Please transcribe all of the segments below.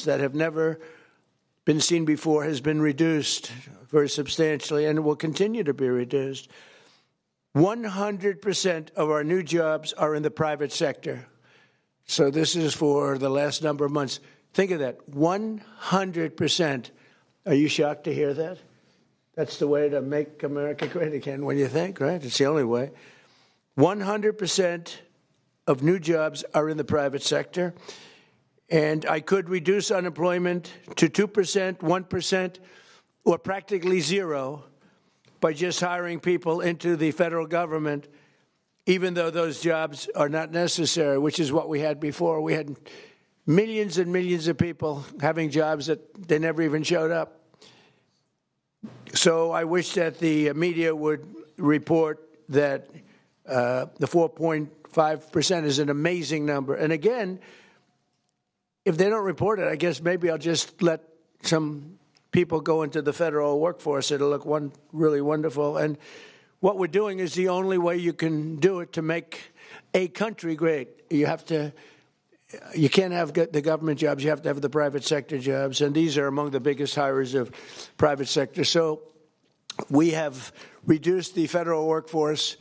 that have never been seen before has been reduced very substantially and will continue to be reduced. 100% of our new jobs are in the private sector. So this is for the last number of months. Think of that, 100%. Are you shocked to hear that? That's the way to make America great again, when you think, right? It's the only way. 100% of new jobs are in the private sector. And I could reduce unemployment to 2%, 1%, or practically zero by just hiring people into the federal government, even though those jobs are not necessary, which is what we had before. We had millions and millions of people having jobs that they never even showed up. So I wish that the media would report that the 4.5% is an amazing number. And again, if they don't report it, I guess maybe I'll just let some people go into the federal workforce. It'll look really wonderful. And what we're doing is the only way you can do it to make a country great. You can't have the government jobs. You have to have the private sector jobs. And these are among the biggest hires of private sector. So we have reduced the federal workforce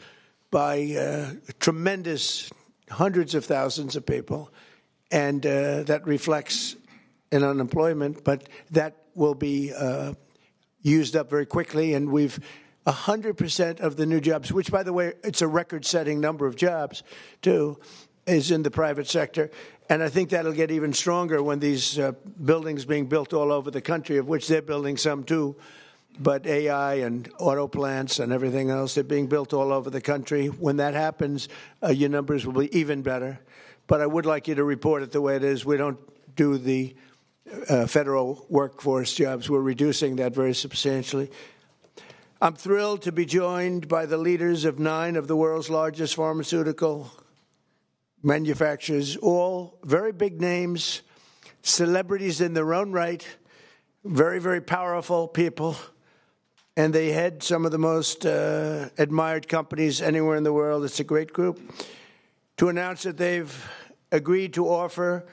by tremendous hundreds of thousands of people. And that reflects in unemployment, but that will be used up very quickly. And we've 100% of the new jobs, which, by the way, it's a record-setting number of jobs, too, is in the private sector. And I think that'll get even stronger when these buildings being built all over the country, of which they're building some, too, but AI and auto plants and everything else, they're being built all over the country. When that happens, your numbers will be even better. But I would like you to report it the way it is. We don't do the federal workforce jobs. We're reducing that very substantially. I'm thrilled to be joined by the leaders of 9 of the world's largest pharmaceutical manufacturers, all very big names, celebrities in their own right, very, very powerful people. And they head some of the most admired companies anywhere in the world. It's a great group. To announce that they've agreed to offer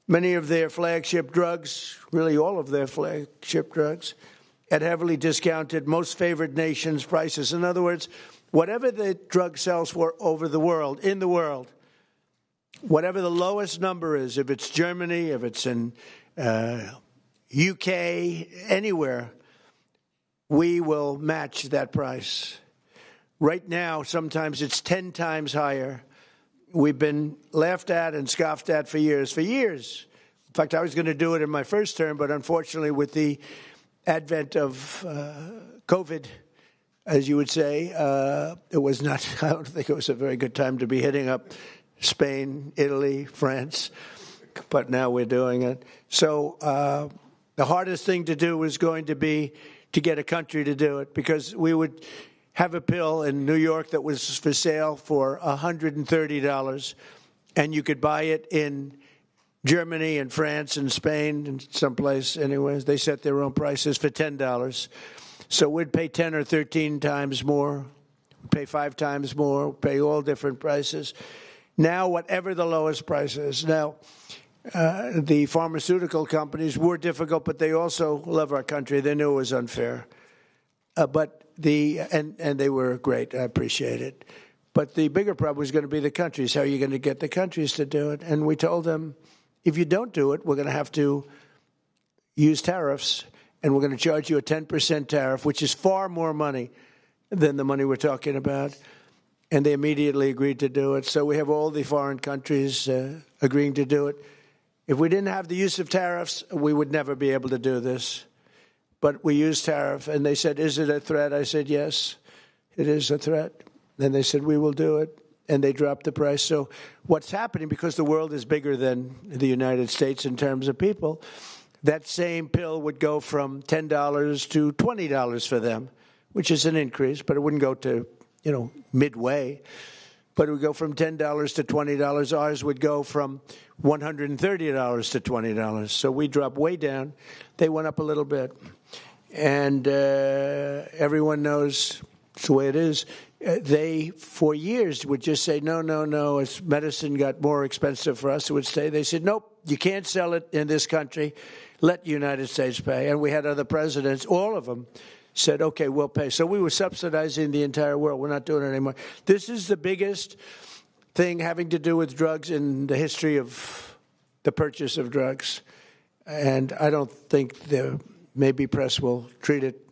many of their flagship drugs, really all of their flagship drugs, at heavily discounted, most favored nations prices. In other words, whatever the drug sells for in the world, whatever the lowest number is, if it's Germany, if it's in UK, anywhere, we will match that price. Right now, sometimes it's 10 times higher. We've been laughed at and scoffed at for years. In fact, I was going to do it in my first term, but unfortunately with the advent of COVID, as you would say, it was not, I don't think it was a very good time to be hitting up Spain, Italy, France, but now we're doing it. So the hardest thing to do was going to be to get a country to do it, because we would have a pill in New York that was for sale for $130, and you could buy it in Germany and France and Spain and someplace. Anyways, they set their own prices for $10. So we'd pay 10 or 13 times more, we'd pay 5 times more, pay all different prices. Now, whatever the lowest price is. Now, the pharmaceutical companies were difficult, but they also love our country. They knew it was unfair. And they were great. I appreciate it. But the bigger problem was going to be the countries. How are you going to get the countries to do it? And we told them, if you don't do it, we're going to have to use tariffs, and we're going to charge you a 10% tariff, which is far more money than the money we're talking about. And they immediately agreed to do it. So we have all the foreign countries agreeing to do it. If we didn't have the use of tariffs, we would never be able to do this. But we used tariff, and they said, is it a threat? I said, yes, it is a threat. And they said, we will do it. And they dropped the price. So what's happening, because the world is bigger than the United States in terms of people, that same pill would go from $10 to $20 for them, which is an increase, but it wouldn't go to, midway. But it would go from $10 to $20. Ours would go from $130 to $20. So we dropped way down. They went up a little bit. And everyone knows It's the way it is. They, for years, would just say, no, no, no. As medicine got more expensive for us, it would say, they said, nope, you can't sell it in this country. Let the United States pay. And we had other presidents, all of them, said, okay, we'll pay. So we were subsidizing the entire world. We're not doing it anymore. This is the biggest thing having to do with drugs in the history of the purchase of drugs. And I don't think the maybe press will treat it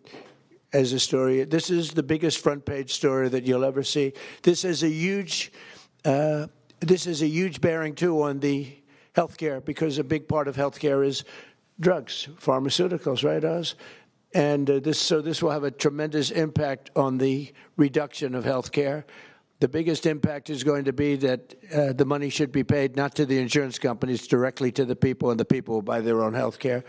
as a story. This is the biggest front page story that you'll ever see. This is a huge bearing too on the healthcare, because a big part of healthcare is drugs, pharmaceuticals, right, Oz? And this will have a tremendous impact on the reduction of healthcare. The biggest impact is going to be that the money should be paid not to the insurance companies, directly to the people, and the people will buy their own healthcare.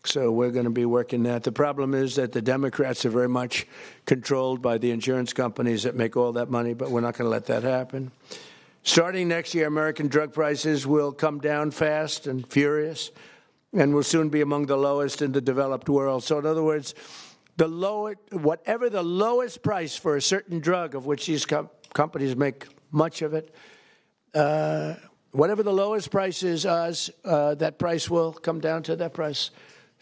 So we're going to be working that. The problem is that the Democrats are very much controlled by the insurance companies that make all that money, but we're not going to let that happen. Starting next year, American drug prices will come down fast and furious, and will soon be among the lowest in the developed world. So in other words, whatever the lowest price for a certain drug, of which these companies make much of it, whatever the lowest price is, that price will come down to that price.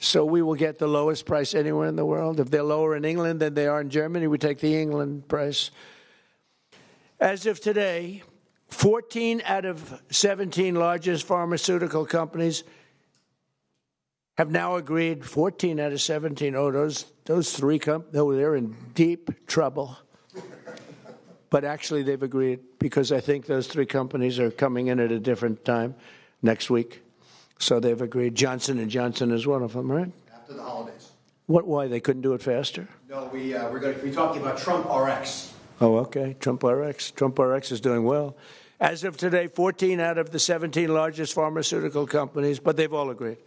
So we will get the lowest price anywhere in the world. If they're lower in England than they are in Germany, we take the England price. As of today, 14 out of 17 largest pharmaceutical companies have now agreed. 14 out of 17. Oh, those three they're in deep trouble. But actually, they've agreed, because I think those three companies are coming in at a different time next week. So they've agreed. Johnson & Johnson is one of them, right? After the holidays. Why? They couldn't do it faster? No, we're going to be talking about Trump RX. Oh, okay. Trump RX. Trump RX is doing well. As of today, 14 out of the 17 largest pharmaceutical companies, but they've all agreed,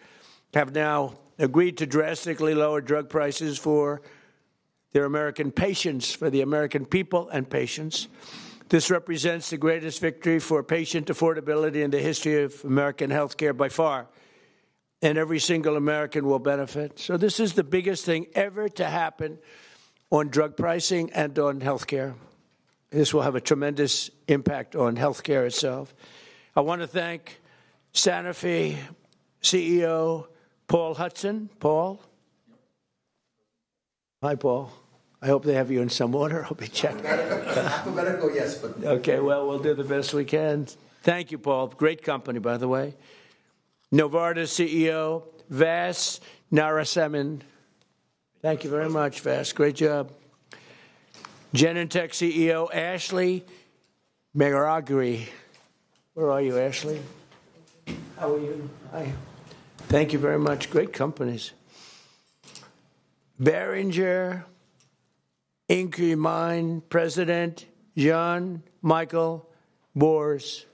have now agreed to drastically lower drug prices for their American patients, for the American people and patients. This represents the greatest victory for patient affordability in the history of American health care by far. And every single American will benefit. So this is the biggest thing ever to happen on drug pricing and on health care. This will have a tremendous impact on health care itself. I want to thank Sanofi CEO Paul Hudson. Paul? Hi, Paul. I hope they have you in some order. I'll be checking. Alphabetical, yes. But Okay, well, we'll do the best we can. Thank you, Paul. Great company, by the way. Novartis CEO Vas Narasimhan. Thank you very much, Vas. Great job. Genentech CEO Ashley Megaragri. Where are you, Ashley? How are you? Hi. Thank you very much. Great companies. Behringer Inc. President John Michael Bors.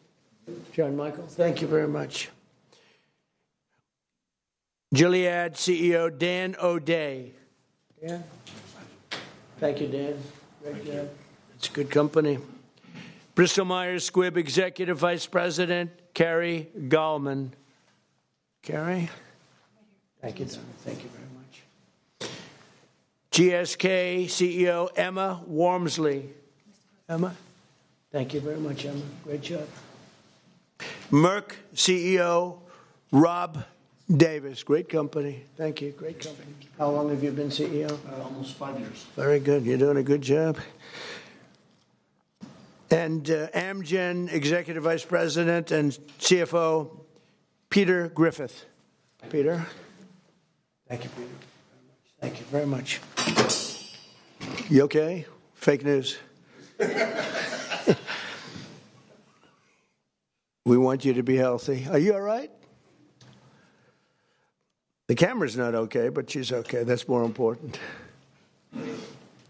John Michael, thank you very much. Gilead CEO Dan O'Day. Dan? Thank you, Dan. Great job. It's a good company. Bristol Myers Squibb Executive Vice President Carrie Gallman. Carrie? Thank you, Don. Thank you very much. GSK CEO Emma Wormsley. Emma? Thank you very much, Emma. Great job. Merck CEO Rob Davis. Great company. Thank you. Great company. How long have you been CEO? almost 5 years. Very good. You're doing a good job. And Amgen Executive Vice President and CFO Peter Griffith. Peter? Thank you, Peter. Thank you very much. You okay? Fake news. We want you to be healthy. Are you all right? The camera's not okay, but she's okay. That's more important.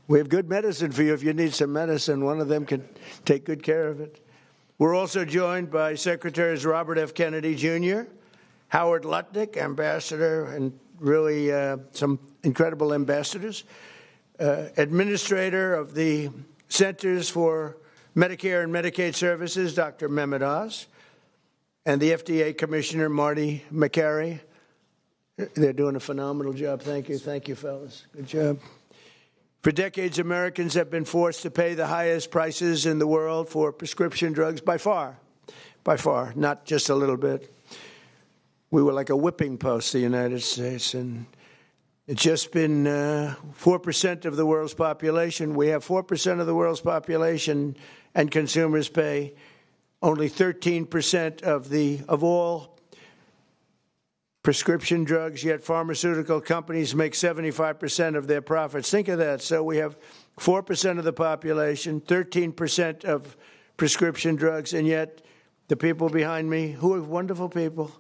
We have good medicine for you. If you need some medicine, one of them can take good care of it. We're also joined by Secretaries Robert F. Kennedy, Jr., Howard Lutnick, Ambassador, and really some incredible ambassadors, Administrator of the Centers for Medicare and Medicaid Services, Dr. Mehmet Oz, and the FDA Commissioner, Marty McCary. They're doing a phenomenal job. Thank you. Thank you, fellas. Good job. For decades, Americans have been forced to pay the highest prices in the world for prescription drugs by far, not just a little bit. We were like a whipping post, the United States, and it's just been 4% of the world's population. We have 4% of the world's population, and consumers pay only 13% of all prescription drugs, yet pharmaceutical companies make 75% of their profits. Think of that. So we have 4% of the population, 13% of prescription drugs, and yet the people behind me, who are wonderful people,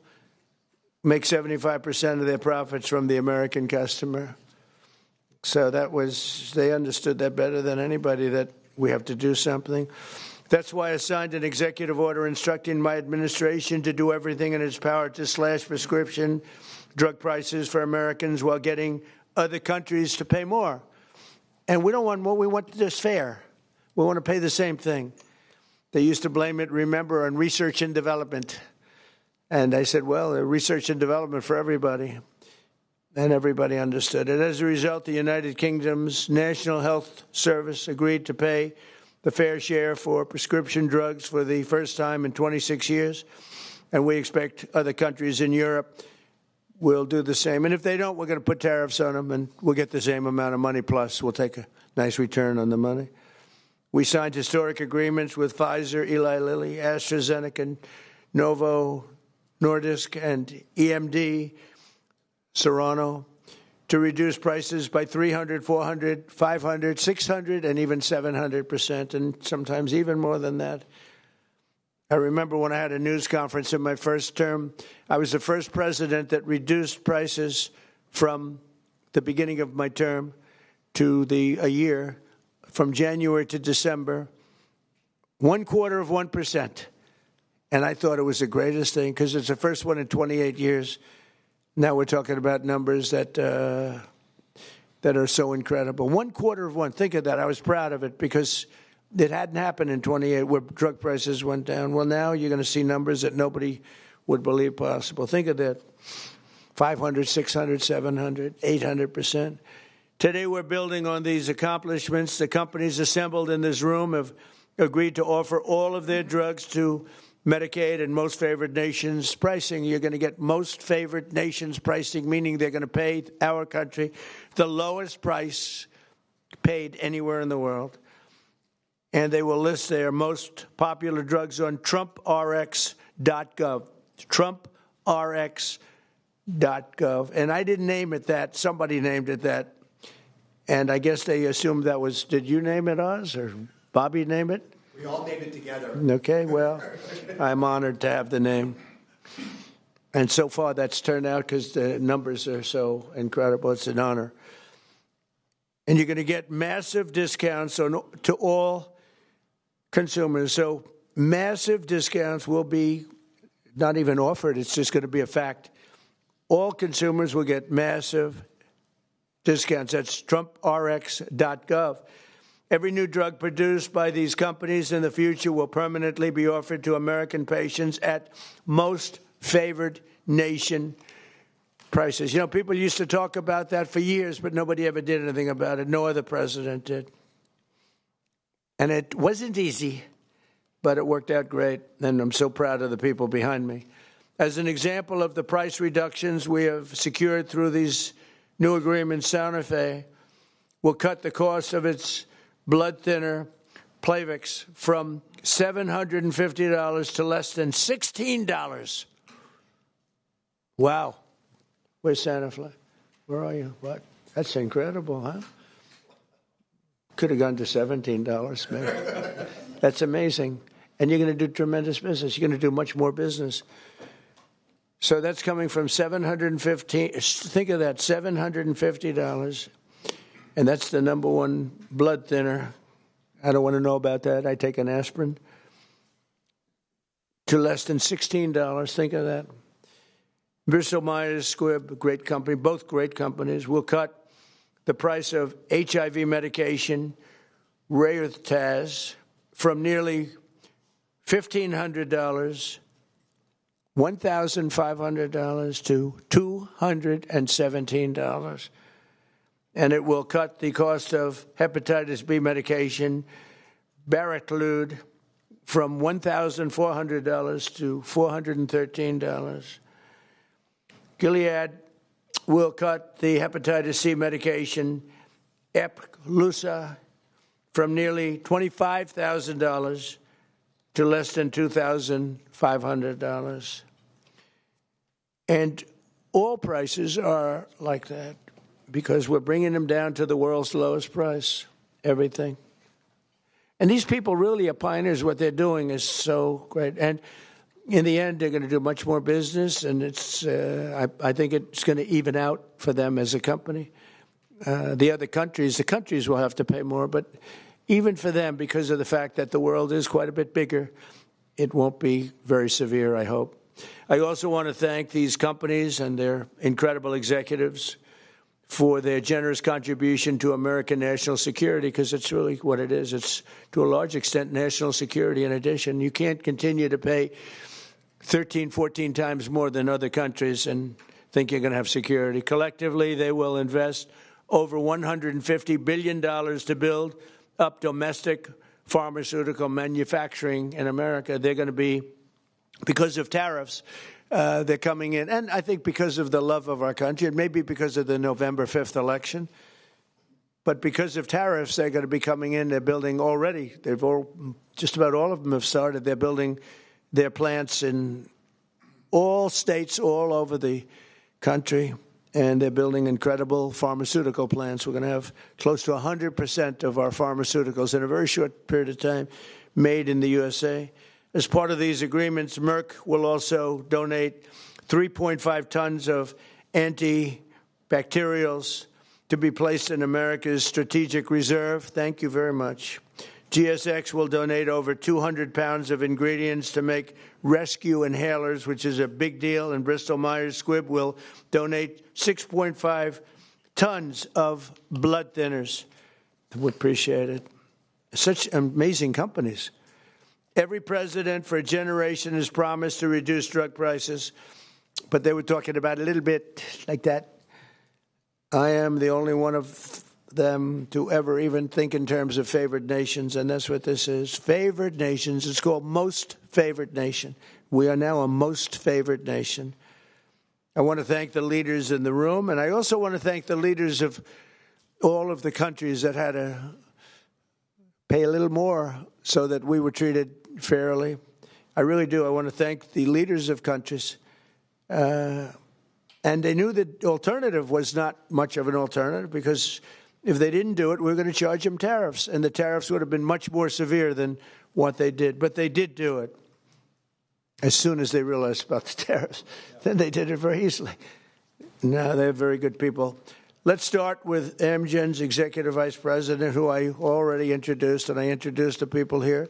make 75% of their profits from the American customer. So they understood that better than anybody, that we have to do something. That's why I signed an executive order instructing my administration to do everything in its power to slash prescription drug prices for Americans while getting other countries to pay more. And we don't want more. We want this fair. We want to pay the same thing. They used to blame it, remember, on research and development. And I said, well, research and development for everybody. And everybody understood it. As a result, the United Kingdom's National Health Service agreed to pay the fair share for prescription drugs for the first time in 26 years. And we expect other countries in Europe will do the same. And if they don't, we're going to put tariffs on them, and we'll get the same amount of money, plus we'll take a nice return on the money. We signed historic agreements with Pfizer, Eli Lilly, AstraZeneca, Novo Nordisk, and EMD, Serrano, to reduce prices by 300, 400, 500, 600, and even 700%, and sometimes even more than that. I remember when I had a news conference in my first term, I was the first president that reduced prices from the beginning of my term to a year, from January to December, 0.25%. And I thought it was the greatest thing, because it's the first one in 28 years. Now we're talking about numbers that are so incredible. 0.25%. Think of that. I was proud of it, because it hadn't happened in 28 where drug prices went down. Well, now you're going to see numbers that nobody would believe possible. Think of that. 500, 600, 700, 800%. Today we're building on these accomplishments. The companies assembled in this room have agreed to offer all of their drugs to Medicaid and most favored nations pricing. You're going to get most favored nations pricing, meaning they're going to pay our country the lowest price paid anywhere in the world. And they will list their most popular drugs on TrumpRx.gov. TrumpRx.gov. And I didn't name it that. Somebody named it that. And I guess they assumed that was, did you name it, Oz, or Bobby name it? We all named it together. Okay, well, I'm honored to have the name. And so far that's turned out, because the numbers are so incredible. It's an honor. And you're going to get massive discounts to all consumers. So massive discounts will be not even offered. It's just going to be a fact. All consumers will get massive discounts. That's TrumpRx.gov. Every new drug produced by these companies in the future will permanently be offered to American patients at most favored nation prices. You know, people used to talk about that for years, but nobody ever did anything about it. No other president did. And it wasn't easy, but it worked out great, and I'm so proud of the people behind me. As an example of the price reductions we have secured through these new agreements, Santa Fe will cut the cost of its blood thinner, Plavix, from $750 to less than $16. Wow. Where's Santa Fe? Where are you? What? That's incredible, huh? Could have gone to $17, maybe. That's amazing. And you're going to do tremendous business. You're going to do much more business. So that's coming from $750. Think of that, $750. And that's the number one blood thinner. I don't want to know about that. I take an aspirin. To less than $16. Think of that. Bristol Myers Squibb, a great company, both great companies, will cut the price of HIV medication, Raytaz, from nearly $1,500, $1,500 to $217. and it will cut the cost of hepatitis B medication, Baraclude, from $1,400 to $413. Gilead will cut the hepatitis C medication, Epclusa, from nearly $25,000 to less than $2,500. And all prices are like that because we're bringing them down to the world's lowest price, everything. And these people really are pioneers. What they're doing is so great. And in the end, they're going to do much more business, and it's. I think it's going to even out for them as a company. The countries will have to pay more, but even for them, because of the fact that the world is quite a bit bigger, it won't be very severe, I hope. I also want to thank these companies and their incredible executives for their generous contribution to American national security, because it's really what it is. It's, to a large extent, national security in addition. You can't continue to pay 13, 14 times more than other countries and think you're going to have security. Collectively, they will invest over $150 billion to build up domestic pharmaceutical manufacturing in America. They're going to be, because of tariffs, they're coming in, and I think because of the love of our country, and maybe because of the November 5th election, but because of tariffs, they're going to be coming in. They're building already. Just about all of them have started. They're building their plants in all states all over the country, and they're building incredible pharmaceutical plants. We're going to have close to 100% of our pharmaceuticals in a very short period of time made in the USA. As part of these agreements, Merck will also donate 3.5 tons of antibacterials to be placed in America's strategic reserve. Thank you very much. GSX will donate over 200 pounds of ingredients to make rescue inhalers, which is a big deal, and Bristol-Myers Squibb will donate 6.5 tons of blood thinners. We appreciate it. Such amazing companies. Every president for a generation has promised to reduce drug prices, but they were talking about a little bit like that. I am the only one of them to ever even think in terms of favored nations, and that's what this is. Favored nations. It's called most favored nation. We are now a most favored nation. I want to thank the leaders in the room, and I also want to thank the leaders of all of the countries that had to pay a little more so that we were treated fairly. I really do. I want to thank the leaders of countries. And they knew the alternative was not much of an alternative, because if they didn't do it, we were going to charge them tariffs, and the tariffs would have been much more severe than what they did. But they did do it as soon as they realized about the tariffs. Then they did it very easily. Now they're very good people. Let's start with Amgen's Executive Vice President, who I already introduced, and I introduced the people here.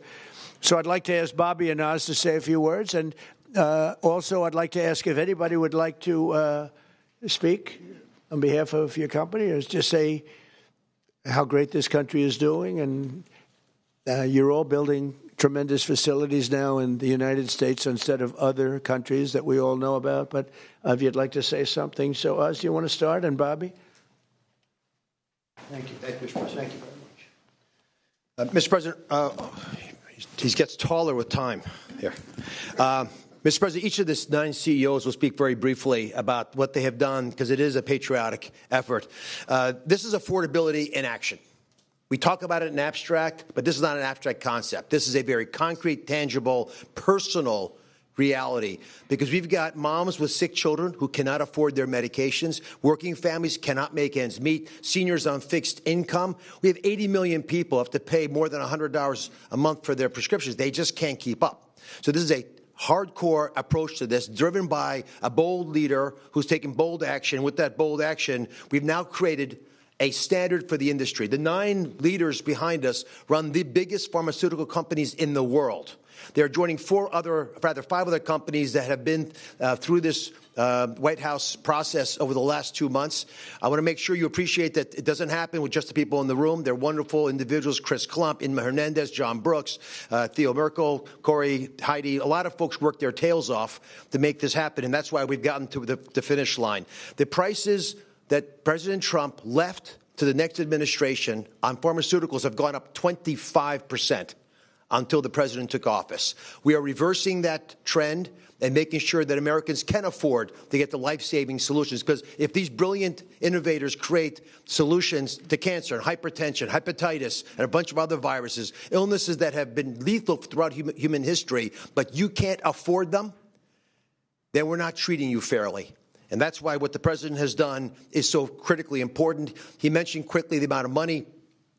So I'd like to ask Bobby and Oz to say a few words, and also I'd like to ask if anybody would like to speak on behalf of your company, or just say how great this country is doing. And you're all building tremendous facilities now in the United States instead of other countries that we all know about. But if you'd like to say something. So, Oz, do you want to start? And Bobby? Thank you. Thank you, Mr. President. Thank you very much. Mr. President, he gets taller with time here. Mr. President, each of the 9 CEOs will speak very briefly about what they have done, because it is a patriotic effort. This is affordability in action. We talk about it in abstract, but this is not an abstract concept. This is a very concrete, tangible, personal reality, because we've got moms with sick children who cannot afford their medications. Working families cannot make ends meet. Seniors on fixed income. We have 80 million people who have to pay more than $100 a month for their prescriptions. They just can't keep up. So this is a hardcore approach to this, driven by a bold leader who's taking bold action. With that bold action, we've now created a standard for the industry. The 9 leaders behind us run the biggest pharmaceutical companies in the world. They're joining 5 other companies that have been through this White House process over the last 2 months. I want to make sure you appreciate that it doesn't happen with just the people in the room. They're wonderful individuals: Chris Klump, Inma Hernandez, John Brooks, Theo Merkel, Corey, Heidi. A lot of folks work their tails off to make this happen, and that's why we've gotten to the finish line. The prices that President Trump left to the next administration on pharmaceuticals have gone up 25% until the president took office. We are reversing that trend and making sure that Americans can afford to get the life-saving solutions. Because if these brilliant innovators create solutions to cancer and hypertension, hepatitis, and a bunch of other viruses, illnesses that have been lethal throughout human history, but you can't afford them, then we're not treating you fairly. And that's why what the president has done is so critically important. He mentioned quickly the amount of money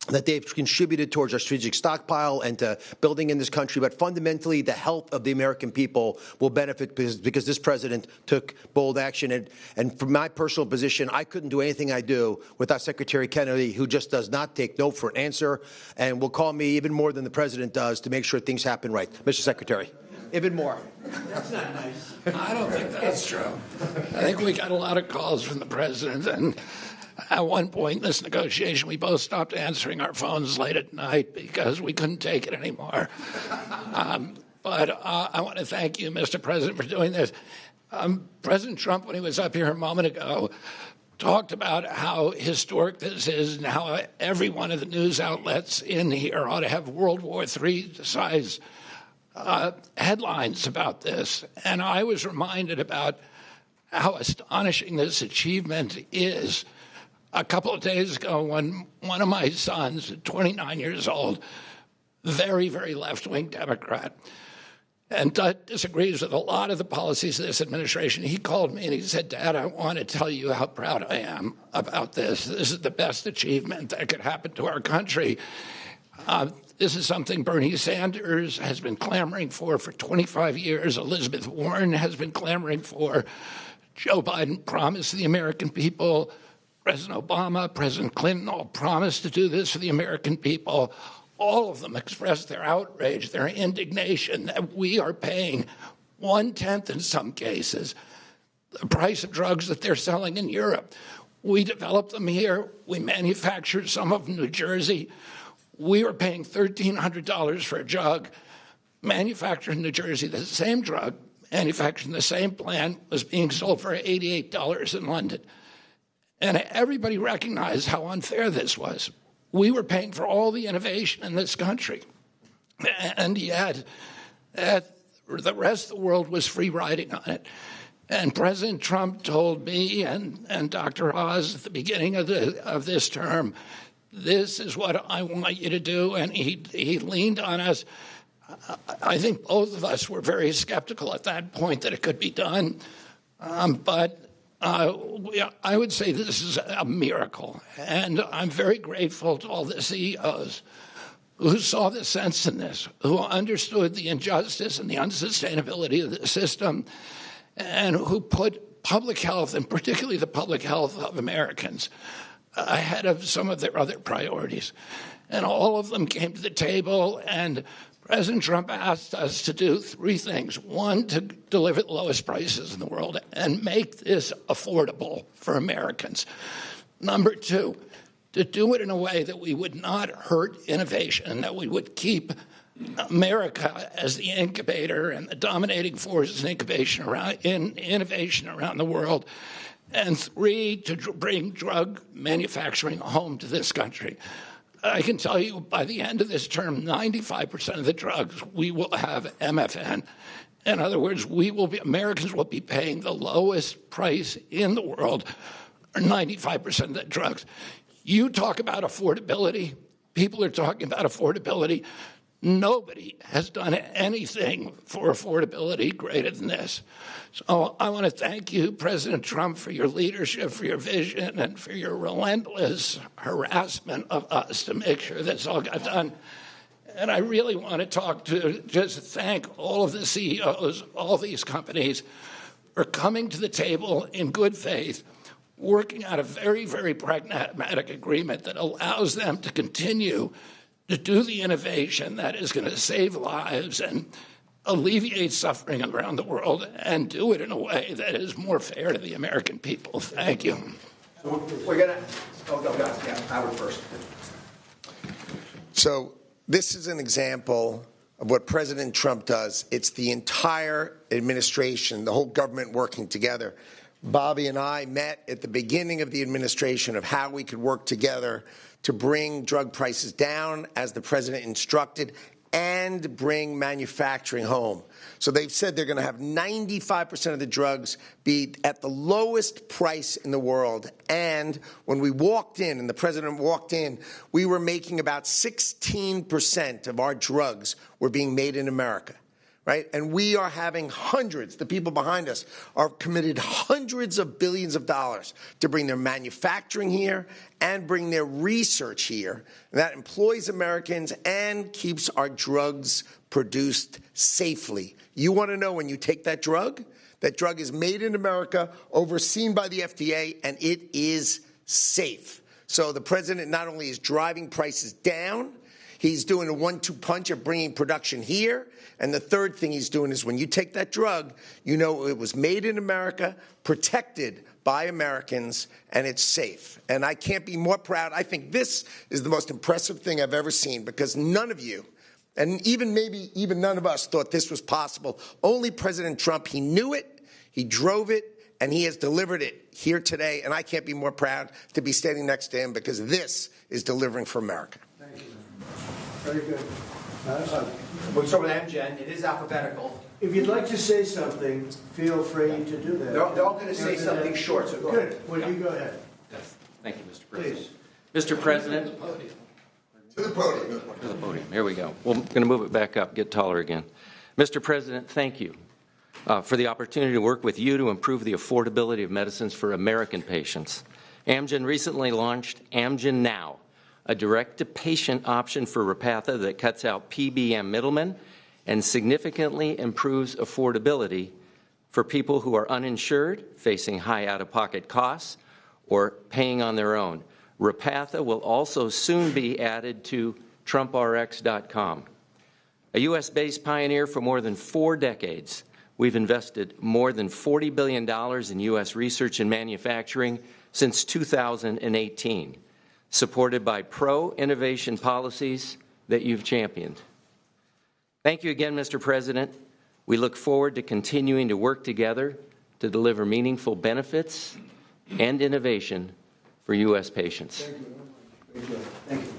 that they've contributed towards our strategic stockpile and to building in this country. But fundamentally, the health of the American people will benefit because this president took bold action. And from my personal position, I couldn't do anything I do without Secretary Kennedy, who just does not take no for an answer and will call me even more than the president does to make sure things happen right. Mr. Secretary. Even more. That's not nice. I don't think that's true. I think we got a lot of calls from the president, and at one point in this negotiation, we both stopped answering our phones late at night because we couldn't take it anymore. But I want to thank you, Mr. President, for doing this. President Trump, when he was up here a moment ago, talked about how historic this is and how every one of the news outlets in here ought to have World War III size headlines about this. And I was reminded about how astonishing this achievement is. A couple of days ago, when one of my sons, 29 years old, very, very left-wing Democrat, and disagrees with a lot of the policies of this administration, he called me and he said, "Dad, I want to tell you how proud I am about this. This is the best achievement that could happen to our country." This is something Bernie Sanders has been clamoring for 25 years. Elizabeth Warren has been clamoring for. Joe Biden promised the American people. President Obama, President Clinton all promised to do this for the American people. All of them expressed their outrage, their indignation that we are paying 1/10 in some cases the price of drugs that they're selling in Europe. We developed them here. We manufactured some of them in New Jersey. We were paying $1,300 for a drug manufactured in New Jersey. The same drug manufactured in the same plant was being sold for $88 in London. And everybody recognized how unfair this was. We were paying for all the innovation in this country. And yet, the rest of the world was free riding on it. And President Trump told me and Dr. Oz at the beginning of this term, this is what I want you to do. And he leaned on us. I think both of us were very skeptical at that point that it could be done. But I would say this is a miracle. And I'm very grateful to all the CEOs who saw the sense in this, who understood the injustice and the unsustainability of the system, and who put public health, and particularly the public health of Americans, ahead of some of their other priorities. And all of them came to the table, and President Trump asked us to do three things. One, to deliver the lowest prices in the world and make this affordable for Americans. Number two, to do it in a way that we would not hurt innovation, that we would keep America as the incubator and the dominating force in innovation around the world. And three, to bring drug manufacturing home to this country. I can tell you by the end of this term, 95% of the drugs we will have MFN. In other words, Americans will be paying the lowest price in the world, or 95% of the drugs. You talk about affordability. People are talking about affordability. Nobody has done anything for affordability greater than this. So I want to thank you, President Trump, for your leadership, for your vision, and for your relentless harassment of us to make sure this all got done. And I really want to just thank all of the CEOs, all these companies, for coming to the table in good faith, working out a very, very pragmatic agreement that allows them to continue to do the innovation that is going to save lives and alleviate suffering around the world, and do it in a way that is more fair to the American people. Thank you. So we're going to, Howard first. So this is an example of what President Trump does. It's the entire administration, the whole government working together. Bobby and I met at the beginning of the administration of how we could work together to bring drug prices down, as the president instructed, and bring manufacturing home. So they've said they're going to have 95% of the drugs be at the lowest price in the world. And when we walked in, and the president walked in, we were making about 16% of our drugs were being made in America. Right? And we are having hundreds, the people behind us are committed hundreds of billions of dollars to bring their manufacturing here and bring their research here. And that employs Americans and keeps our drugs produced safely. You want to know when you take that drug is made in America, overseen by the FDA, and it is safe. So the president not only is driving prices down, he's doing a 1-2 punch of bringing production here. And the third thing he's doing is when you take that drug, you know it was made in America, protected by Americans, and it's safe. And I can't be more proud. I think this is the most impressive thing I've ever seen, because none of you, and maybe even none of us, thought this was possible. Only President Trump, he knew it, he drove it, and he has delivered it here today. And I can't be more proud to be standing next to him, because this is delivering for America. Thank you. Very good. We'll start with Amgen. It is alphabetical. If you'd like to say something, feel free to do that. They're all going to say something short, so go ahead. Good. Well, you go ahead. Yes. Thank you, Mr. President. Please. Mr. President. To the podium. To the podium. Here we go. Well, I'm going to move it back up, get taller again. Mr. President, thank you for the opportunity to work with you to improve the affordability of medicines for American patients. Amgen recently launched Amgen Now, a direct-to-patient option for Repatha that cuts out PBM middlemen and significantly improves affordability for people who are uninsured, facing high out-of-pocket costs, or paying on their own. Repatha will also soon be added to TrumpRx.com. A U.S.-based pioneer for more than 4 decades, we've invested more than $40 billion in U.S. research and manufacturing since 2018. Supported by pro-innovation policies that you've championed. Thank you again, Mr. President. We look forward to continuing to work together to deliver meaningful benefits and innovation for U.S. patients. Thank you. Very good. Thank you.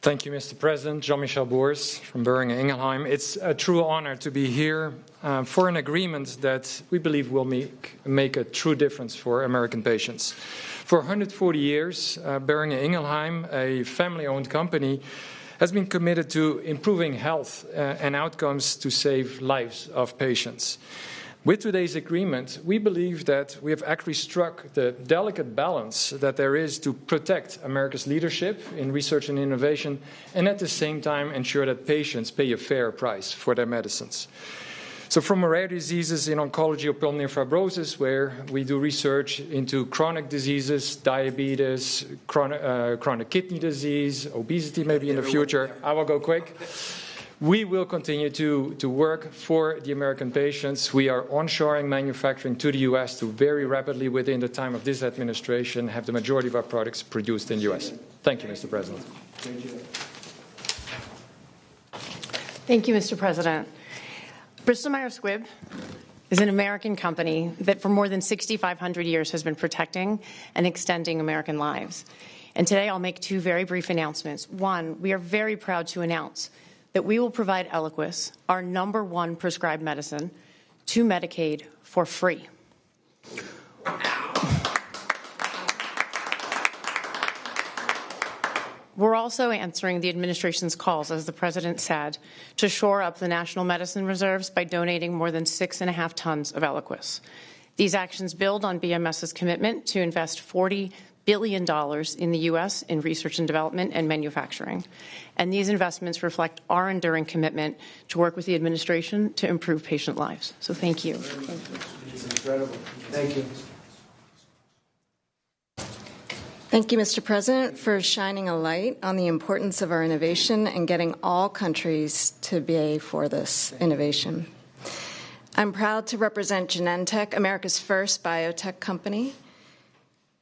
Thank you, Mr. President. Jean-Michel Boers from Boehringer Ingelheim. It's a true honor to be here for an agreement that we believe will make a true difference for American patients. For 140 years, Boehringer Ingelheim, a family-owned company, has been committed to improving health and outcomes to save lives of patients. With today's agreement, we believe that we have actually struck the delicate balance that there is to protect America's leadership in research and innovation, and at the same time ensure that patients pay a fair price for their medicines. So from rare diseases in oncology or pulmonary fibrosis, where we do research into chronic diseases, diabetes, chronic kidney disease, obesity maybe in the future, I will go quick. We will continue to work for the American patients. We are onshoring manufacturing to the U.S. to very rapidly, within the time of this administration, have the majority of our products produced in the U.S. Thank you, Mr. President. Thank you, Mr. President. Bristol Myers Squibb is an American company that for more than 6,500 years has been protecting and extending American lives. And today I'll make 2 very brief announcements. One, we are very proud to announce that we will provide Eliquis, our #1 prescribed medicine, to Medicaid for free. We're also answering the administration's calls, as the president said, to shore up the national medicine reserves by donating more than 6.5 tons of Eliquis. These actions build on BMS's commitment to invest $40 billion in the U.S. in research and development and manufacturing. And these investments reflect our enduring commitment to work with the administration to improve patient lives. So thank you. It's incredible. Thank you. Thank you, Mr. President, for shining a light on the importance of our innovation and getting all countries to pay for this innovation. I'm proud to represent Genentech, America's first biotech company.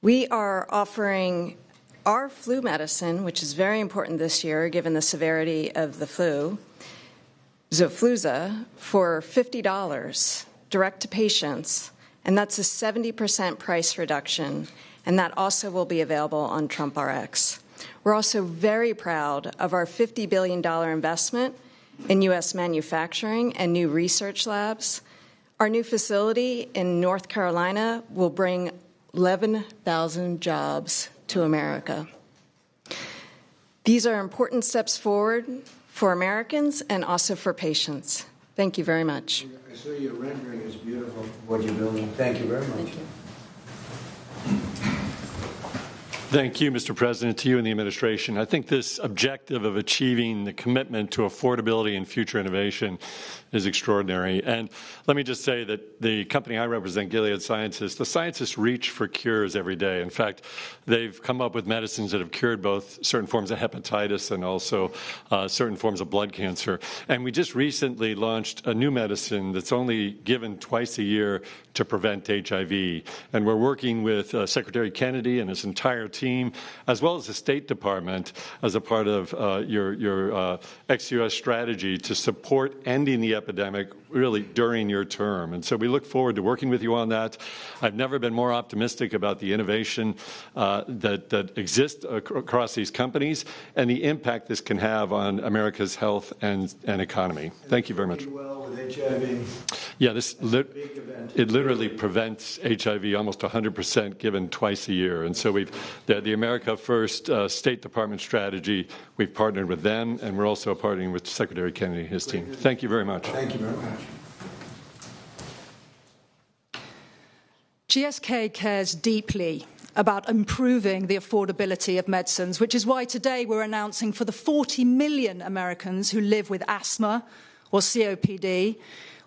We are offering our flu medicine, which is very important this year given the severity of the flu, Xofluza for $50 direct to patients, and that's a 70% price reduction, and that also will be available on TrumpRx. We're also very proud of our $50 billion investment in U.S. manufacturing and new research labs. Our new facility in North Carolina will bring 11,000 jobs to America. These are important steps forward for Americans and also for patients. Thank you very much. I saw your rendering is beautiful, what you're building. Thank you very much. Thank you. Thank you, Mr. President, to you and the administration. I think this objective of achieving the commitment to affordability and future innovation is extraordinary. And let me just say that the company I represent, Gilead Sciences, the scientists reach for cures every day. In fact, they've come up with medicines that have cured both certain forms of hepatitis and also certain forms of blood cancer. And we just recently launched a new medicine that's only given twice a year to prevent HIV. And we're working with Secretary Kennedy and his entire team, as well as the State Department, as a part of your ex-U.S. strategy to support ending the epidemic really during your term. And so we look forward to working with you on that. I've never been more optimistic about the innovation that exists across these companies and the impact this can have on America's health and economy. Thank you very much. Well with HIV. Yeah, it literally prevents HIV almost 100% given twice a year. And so the America First State Department strategy, we've partnered with them, and we're also partnering with Secretary Kennedy and his team. Thank you very much. Thank you very much. GSK cares deeply about improving the affordability of medicines, which is why today we're announcing for the 40 million Americans who live with asthma or COPD,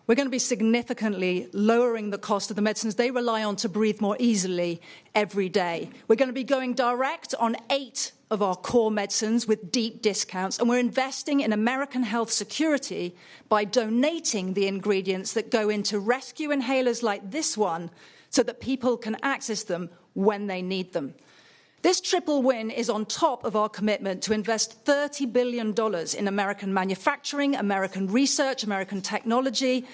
we're going to be significantly lowering the cost of the medicines they rely on to breathe more easily every day. We're going to be going direct on 8 of our core medicines with deep discounts, and we're investing in American health security by donating the ingredients that go into rescue inhalers like this one so that people can access them when they need them. This triple win is on top of our commitment to invest $30 billion in American manufacturing, American research, American technology,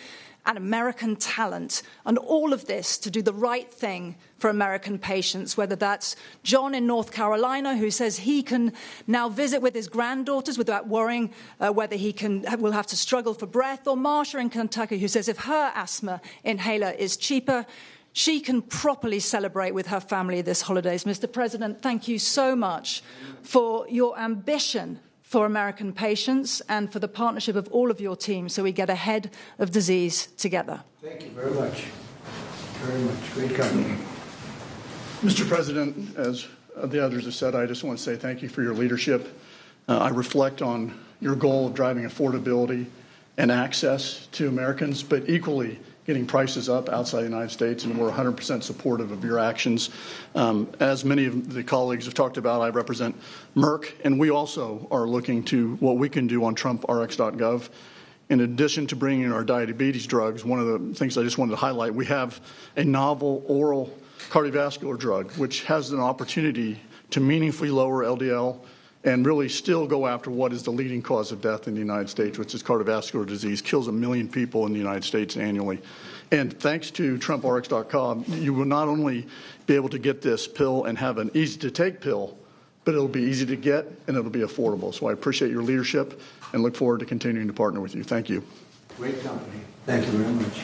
and American talent. And all of this to do the right thing for American patients, whether that's John in North Carolina, who says he can now visit with his granddaughters without worrying whether will have to struggle for breath, or Marsha in Kentucky, who says if her asthma inhaler is cheaper, she can properly celebrate with her family this holidays. Mr. President, thank you so much for your ambition for American patients and for the partnership of all of your teams so we get ahead of disease together. Thank you very much. Very much. Great company. Mr. President, as the others have said, I just want to say thank you for your leadership. I reflect on your goal of driving affordability and access to Americans, but equally getting prices up outside the United States, and we're 100% supportive of your actions. As many of the colleagues have talked about, I represent Merck, and we also are looking to what we can do on TrumpRx.gov. In addition to bringing in our diabetes drugs, one of the things I just wanted to highlight, we have a novel oral cardiovascular drug, which has an opportunity to meaningfully lower LDL and really still go after what is the leading cause of death in the United States, which is cardiovascular disease, kills 1 million people in the United States annually. And thanks to TrumpRx.com, you will not only be able to get this pill and have an easy-to-take pill, but it'll be easy to get and it'll be affordable. So I appreciate your leadership and look forward to continuing to partner with you. Thank you. Great company. Thank you very much.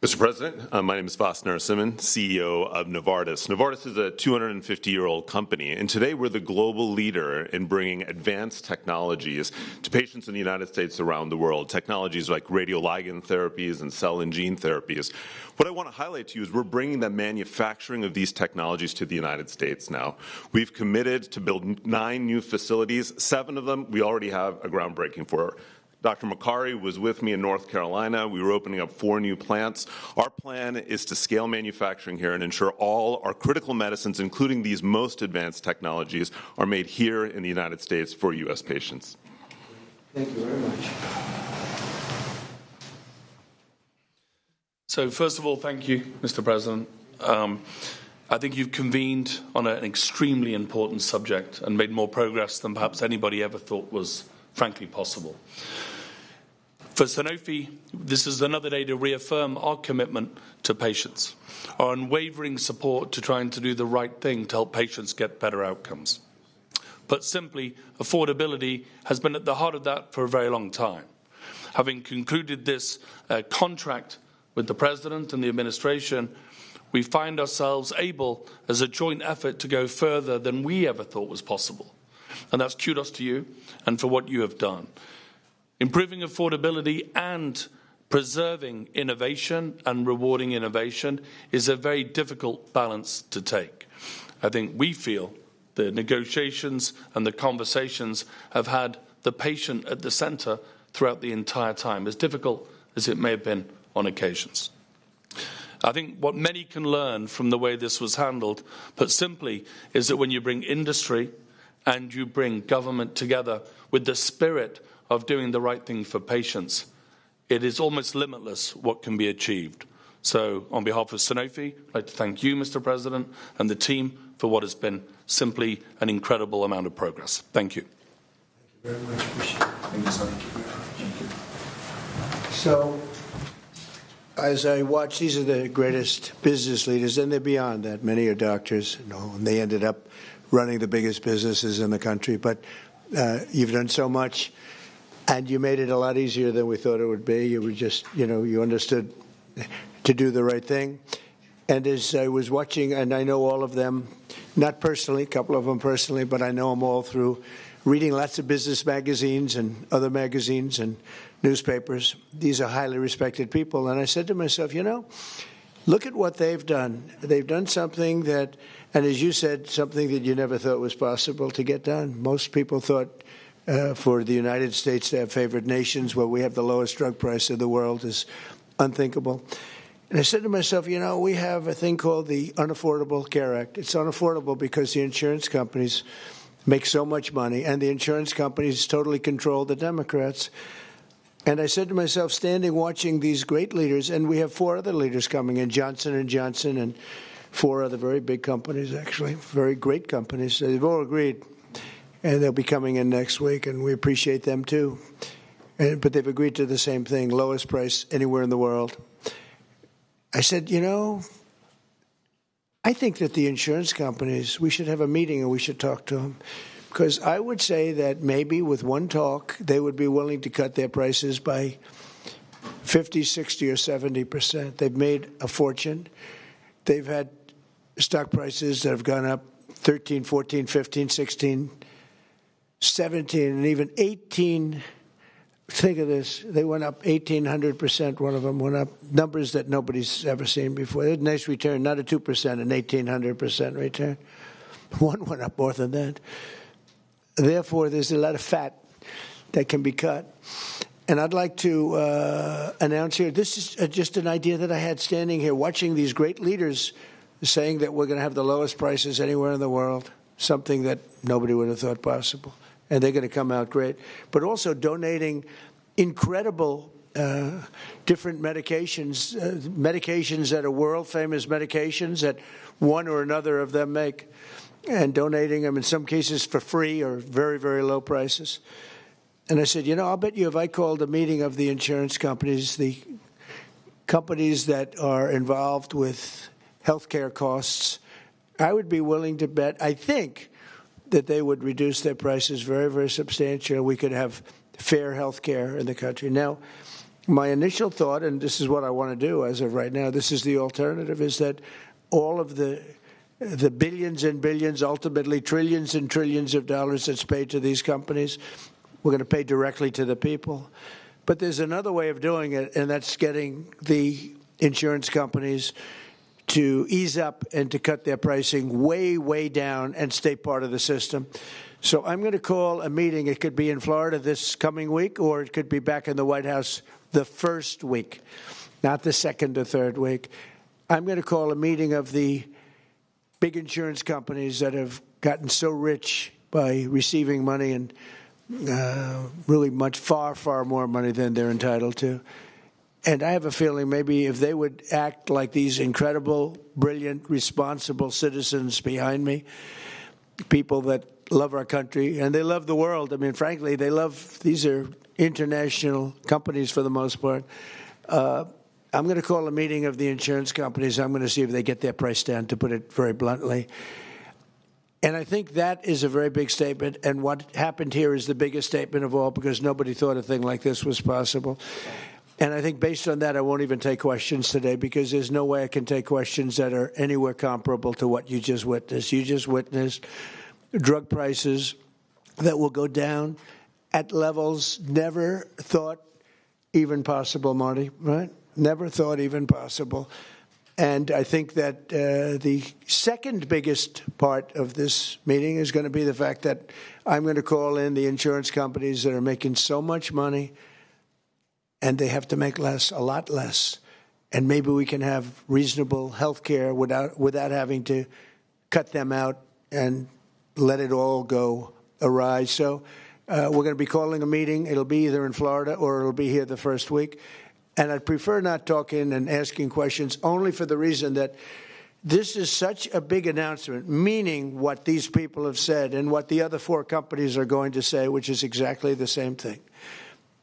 Mr. President, my name is Vas Narasimhan, CEO of Novartis. Novartis is a 250-year-old company, and today we're the global leader in bringing advanced technologies to patients in the United States around the world, technologies like radioligand therapies and cell and gene therapies. What I want to highlight to you is we're bringing the manufacturing of these technologies to the United States now. We've committed to build 9 new facilities. 7 of them we already have a groundbreaking for. Dr. Makari was with me in North Carolina. We were opening up 4 new plants. Our plan is to scale manufacturing here and ensure all our critical medicines, including these most advanced technologies, are made here in the United States for U.S. patients. Thank you very much. So first of all, thank you, Mr. President. I think you've convened on an extremely important subject and made more progress than perhaps anybody ever thought was frankly, possible. For Sanofi, this is another day to reaffirm our commitment to patients, our unwavering support to trying to do the right thing to help patients get better outcomes. Put simply, affordability has been at the heart of that for a very long time. Having concluded this contract with the President and the administration, we find ourselves able, as a joint effort, to go further than we ever thought was possible. And that's kudos to you and for what you have done. Improving affordability and preserving innovation and rewarding innovation is a very difficult balance to take. I think we feel the negotiations and the conversations have had the patient at the centre throughout the entire time, as difficult as it may have been on occasions. I think what many can learn from the way this was handled, put simply, is that when you bring industry and you bring government together with the spirit of doing the right thing for patients, it is almost limitless what can be achieved. So on behalf of Sanofi, I'd like to thank you, Mr. President, and the team for what has been simply an incredible amount of progress. Thank you. Thank you very much. Appreciate it. Thank you, sir. Thank you. So, as I watch, these are the greatest business leaders, and they're beyond that. Many are doctors, and they ended up running the biggest businesses in the country. But you've done so much, and you made it a lot easier than we thought it would be. You were just, you understood to do the right thing. And as I was watching, and I know all of them, not personally, a couple of them personally, but I know them all through reading lots of business magazines and other magazines and newspapers. These are highly respected people. And I said to myself, look at what they've done. They've done something that, and as you said, something that you never thought was possible to get done. Most people thought for the United States to have favored nations where we have the lowest drug price in the world is unthinkable. And I said to myself, we have a thing called the Unaffordable Care Act. It's unaffordable because the insurance companies make so much money, and the insurance companies totally control the Democrats. And I said to myself, standing watching these great leaders, and we have 4 other leaders coming in, Johnson & Johnson and 4 other very big companies, actually, very great companies. They've all agreed, and they'll be coming in next week, and we appreciate them too. But they've agreed to the same thing, lowest price anywhere in the world. I said, I think that the insurance companies, we should have a meeting and we should talk to them. Because I would say that maybe with one talk, they would be willing to cut their prices by 50, 60, or 70%. They've made a fortune. They've had stock prices that have gone up 13, 14, 15, 16, 17, and even 18. Think of this. They went up 1,800%. One of them went up numbers that nobody's ever seen before. A nice return, not a 2%, an 1,800% return. One went up more than that. Therefore, there's a lot of fat that can be cut. And I'd like to announce here, this is just an idea that I had standing here, watching these great leaders saying that we're going to have the lowest prices anywhere in the world, something that nobody would have thought possible. And they're going to come out great. But also donating incredible different medications, medications that are world-famous medications that one or another of them make, and donating them in some cases for free or very, very low prices. And I said, I'll bet you if I called a meeting of the insurance companies, the companies that are involved with healthcare costs, I would be willing to bet, I think, that they would reduce their prices very, very substantially. We could have fair health care in the country. Now, my initial thought, and this is what I want to do as of right now, this is the alternative, is that all of the billions and billions, ultimately trillions and trillions of dollars that's paid to these companies, we're going to pay directly to the people. But there's another way of doing it, and that's getting the insurance companies to ease up and to cut their pricing way, way down and stay part of the system. So I'm going to call a meeting. It could be in Florida this coming week, or it could be back in the White House the first week, not the second or third week. I'm going to call a meeting of the big insurance companies that have gotten so rich by receiving money and really much far, far more money than they're entitled to. And I have a feeling maybe if they would act like these incredible, brilliant, responsible citizens behind me, people that love our country, and they love the world. I mean, frankly, these are international companies for the most part. I'm going to call a meeting of the insurance companies. I'm going to see if they get their price down, to put it very bluntly. And I think that is a very big statement. And what happened here is the biggest statement of all, because nobody thought a thing like this was possible. And I think based on that, I won't even take questions today, because there's no way I can take questions that are anywhere comparable to what you just witnessed. You just witnessed drug prices that will go down at levels never thought even possible, Marty, right? Never thought even possible. And I think that the second biggest part of this meeting is going to be the fact that I'm going to call in the insurance companies that are making so much money, and they have to make less, a lot less. And maybe we can have reasonable health care without having to cut them out and let it all go awry. So we're going to be calling a meeting. It'll be either in Florida or it'll be here the first week. And I'd prefer not talking and asking questions, only for the reason that this is such a big announcement, meaning what these people have said and what the other four companies are going to say, which is exactly the same thing,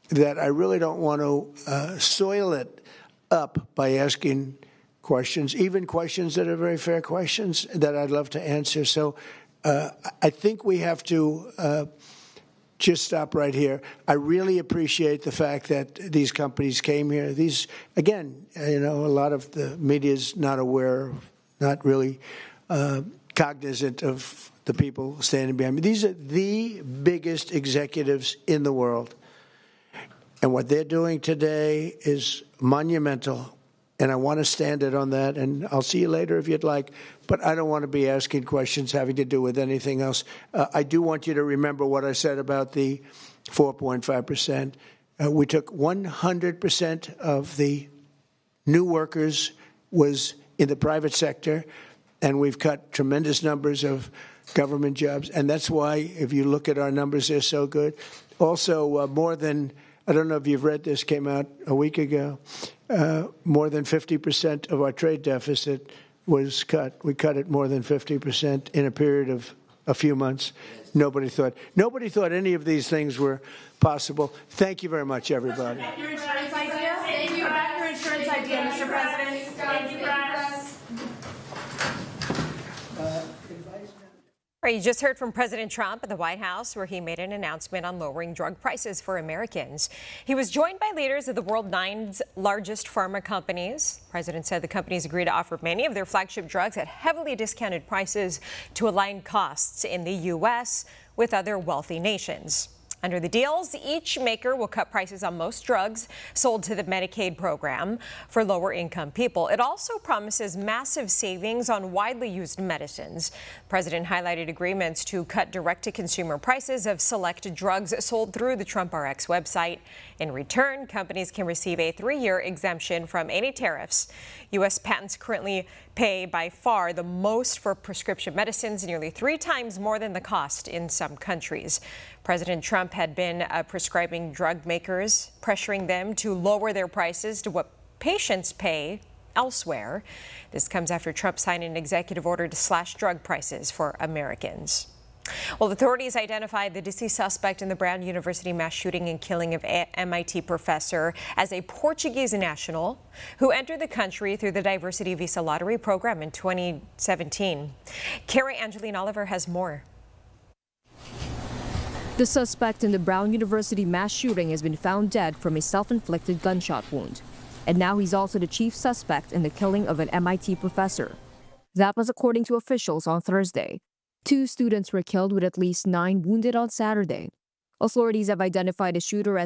that I really don't want to soil it up by asking questions, even questions that are very fair questions that I'd love to answer. So I think we have to just stop right here. I really appreciate the fact that these companies came here. These, again, a lot of the media is not aware, not really cognizant of the people standing behind me. These are the biggest executives in the world. And what they're doing today is monumental. And I want to stand it on that. And I'll see you later if you'd like. But I don't want to be asking questions having to do with anything else. I do want you to remember what I said about the 4.5%. We took 100% of the new workers was in the private sector, and we've cut tremendous numbers of government jobs. And that's why, if you look at our numbers, they're so good. Also, more than, I don't know if you've read this, came out a week ago, more than 50% of our trade deficit was cut. We cut it more than 50% in a period of a few months. Nobody thought any of these things were possible. Thank you very much, everybody. Your insurance idea? Thank you about your insurance idea, Mr. President. Thank you, press. You just heard from President Trump at the White House, where he made an announcement on lowering drug prices for Americans. He was joined by leaders of the world's 9 largest pharma companies. The president said the companies agreed to offer many of their flagship drugs at heavily discounted prices to align costs in the U.S. with other wealthy nations. Under the deals, each maker will cut prices on most drugs sold to the Medicaid program for lower-income people. It also promises massive savings on widely used medicines. The president highlighted agreements to cut direct-to-consumer prices of select drugs sold through the TrumpRx website. In return, companies can receive a 3-year exemption from any tariffs. U.S. patents currently pay by far the most for prescription medicines, nearly 3 times more than the cost in some countries. President Trump had been prescribing drug makers, pressuring them to lower their prices to what patients pay elsewhere. This comes after Trump signed an executive order to slash drug prices for Americans. Well, authorities identified the deceased suspect in the Brown University mass shooting and killing of MIT professor as a Portuguese national who entered the country through the diversity visa lottery program in 2017. Carrie Angeline Oliver has more. The suspect in the Brown University mass shooting has been found dead from a self-inflicted gunshot wound. And now he's also the chief suspect in the killing of an MIT professor. That was according to officials on Thursday. 2 students were killed with at least 9 wounded on Saturday. Authorities have identified the shooter as